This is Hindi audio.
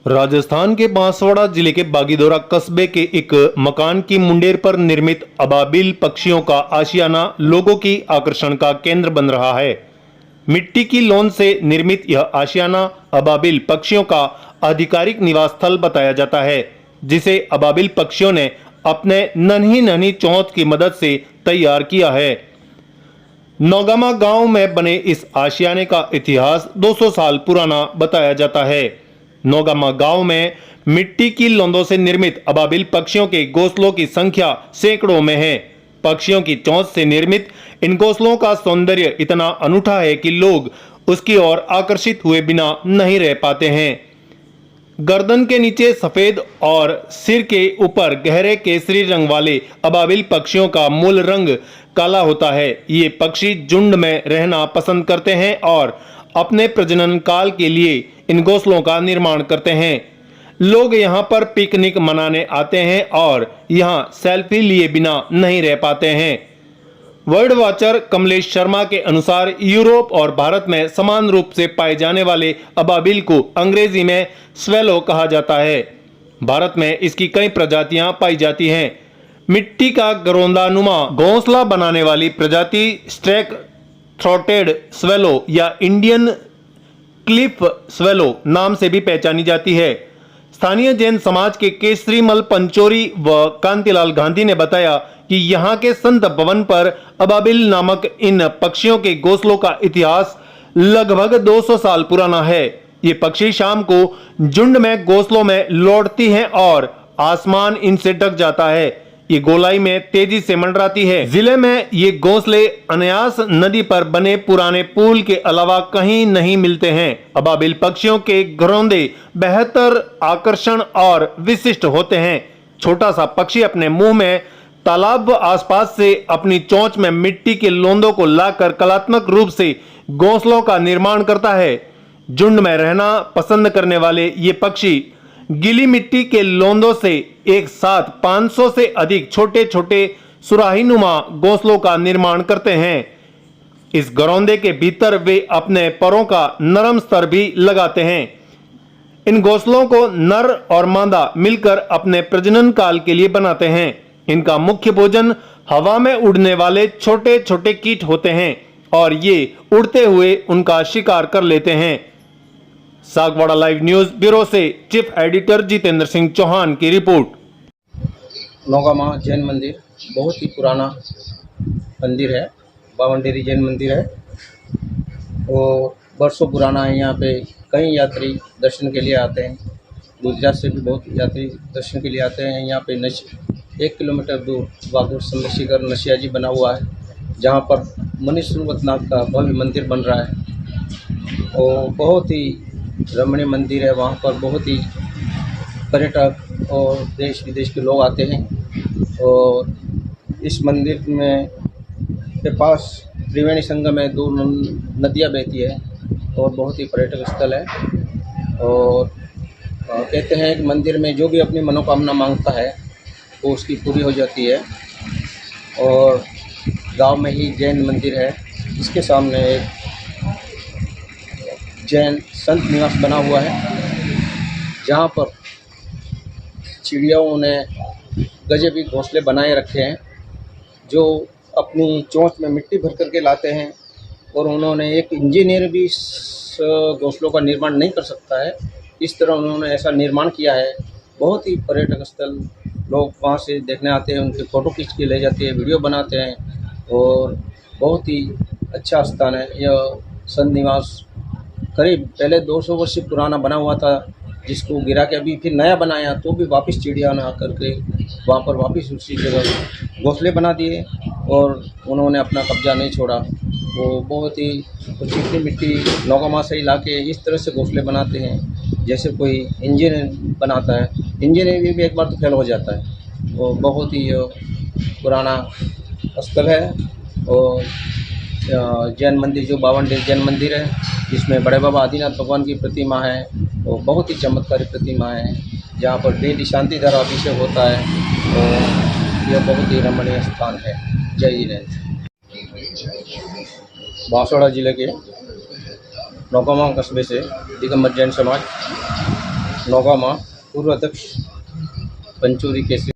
राजस्थान के बांसवाड़ा जिले के बागीदोरा कस्बे के एक मकान की मुंडेर पर निर्मित अबाबिल पक्षियों का आशियाना लोगों की आकर्षण का केंद्र बन रहा है। मिट्टी की लौन से निर्मित यह आशियाना अबाबिल पक्षियों का आधिकारिक निवास स्थल बताया जाता है, जिसे अबाबिल पक्षियों ने अपने नन्ही नन्ही चोंच की मदद से तैयार किया है। नौगामा गांव में बने इस आशियाने का इतिहास 200 साल पुराना बताया जाता है। नौगामा गांव में मिट्टी की लौंदों से निर्मित अबाबिल पक्षियों के घोंसलों की संख्या सैकड़ों में है। पक्षियों की चोंच से निर्मित इन घोंसलों का सौंदर्य इतना अनूठा है कि लोग उसकी ओर आकर्षित हुए बिना नहीं रह पाते हैं। गर्दन के नीचे सफेद और सिर के ऊपर गहरे केसरी रंग वाले अबाबिल पक्षियों का मूल रंग काला होता है। ये पक्षी झुंड में रहना पसंद करते हैं और अपने प्रजनन काल के लिए इन घोंसलों का निर्माण करते हैं। लोग यहाँ पर पिकनिक मनाने आते हैं और यहाँ सेल्फी लिए बिना नहीं रह पाते हैं। वर्ल्ड वॉचर कमलेश शर्मा के अनुसार यूरोप और भारत में समान रूप से पाए जाने वाले अबाबिल को अंग्रेजी में स्वेलो कहा जाता है। भारत में इसकी कई प्रजातियां पाई जाती हैं। मिट्टी का गरोंदा नुमा घोंसला बनाने वाली प्रजाति स्ट्रैक थ्रोटेड स्वेलो या इंडियन क्लिफ स्वेलो नाम से भी पहचानी जाती है। स्थानीय जैन समाज के केसरीमल पंचोरी व कांतिलाल गांधी ने बताया कि यहाँ के संत भवन पर अबाबिल नामक इन पक्षियों के घोंसलों का इतिहास लगभग 200 साल पुराना है। ये पक्षी शाम को झुंड में घोंसलों में लौटती हैं और आसमान इनसे ढक जाता है। ये गोलाई में तेजी से मंडराती है। जिले में ये घोंसले अनायास नदी पर बने पुराने पुल के अलावा कहीं नहीं मिलते हैं। अबाबिल पक्षियों के घरौंदे बेहतर आकर्षण और विशिष्ट होते हैं। छोटा सा पक्षी अपने मुंह में तालाब व आसपास से अपनी चोंच में मिट्टी के लोंदों को लाकर कलात्मक रूप से घोंसलों का निर्माण करता है। झुंड में रहना पसंद करने वाले ये पक्षी गीली मिट्टी के लोंदों से एक साथ 500 से अधिक छोटे छोटे सुराहीनुमा घोंसलों का निर्माण करते हैं। इस घरौंदे के भीतर वे अपने परों का नरम स्तर भी लगाते हैं। इन घोंसलों को नर और मादा मिलकर अपने प्रजनन काल के लिए बनाते हैं। इनका मुख्य भोजन हवा में उड़ने वाले छोटे छोटे कीट होते हैं और ये उड़ते हुए उनका शिकार कर लेते हैं। सागवाड़ा लाइव न्यूज ब्यूरो से चीफ एडिटर जितेंद्र सिंह चौहान की रिपोर्ट। नौगामा जैन मंदिर बहुत ही पुराना मंदिर है, बावनडेरी जैन मंदिर है और वर्षों पुराना है। यहाँ पे कई यात्री दर्शन के लिए आते हैं। गुजरात से भी बहुत यात्री दर्शन के लिए आते हैं। यहाँ पे 1 किलोमीटर दूर वागुर सम्मेशिकर नशियाजी बना हुआ है, जहाँ पर मनीषनाथ का भव्य मंदिर बन रहा है और बहुत ही रमणीय मंदिर है। वहाँ पर बहुत ही पर्यटक और देश विदेश के लोग आते हैं और इस मंदिर में के पास त्रिवेणी संगम है, 2 नदियाँ बहती है और बहुत ही पर्यटक स्थल है। और कहते हैं कि मंदिर में जो भी अपनी मनोकामना मांगता है वो उसकी पूरी हो जाती है। और गांव में ही जैन मंदिर है, इसके सामने एक जैन संत निवास बना हुआ है, जहाँ पर चिड़ियाओं ने गजबी घोंसले बनाए रखे हैं, जो अपनी चोंच में मिट्टी भर करके लाते हैं। और उन्होंने एक इंजीनियर भी इस घोंसलों का निर्माण नहीं कर सकता है, इस तरह उन्होंने ऐसा निर्माण किया है। बहुत ही पर्यटक स्थल, लोग वहाँ से देखने आते हैं, उनके फ़ोटो खींच के ले जाते हैं, वीडियो बनाते हैं और बहुत ही अच्छा स्थान है। यह संत निवास करीब पहले 200 वर्ष पुराना बना हुआ था, जिसको गिरा के अभी फिर नया बनाया, तो भी वापस चिड़िया ने आकर के वहाँ पर वापस उसी जगह घोंसले बना दिए और उन्होंने अपना कब्जा नहीं छोड़ा। वो बहुत ही चिकनी मिट्टी नौगामा से ही ला के इस तरह से घोंसले बनाते हैं जैसे कोई इंजीनियर बनाता है। इंजीनियर भी एक बार तो फेल हो जाता है। वो बहुत ही पुराना स्थल है और जैन मंदिर जो बावनडेरी जैन मंदिर है, जिसमें बड़े बाबा आदिनाथ भगवान की प्रतिमा है, वो बहुत ही चमत्कारी प्रतिमा है, जहाँ पर डेली शांतिधारा अभिषेक होता है और यह बहुत ही रमणीय स्थान है। जय हिंद। बांसवाड़ा जिले के नौगामा कस्बे से दिगंबर जैन समाज नौगामा पूर्व अध्यक्ष पंचूरी केसरी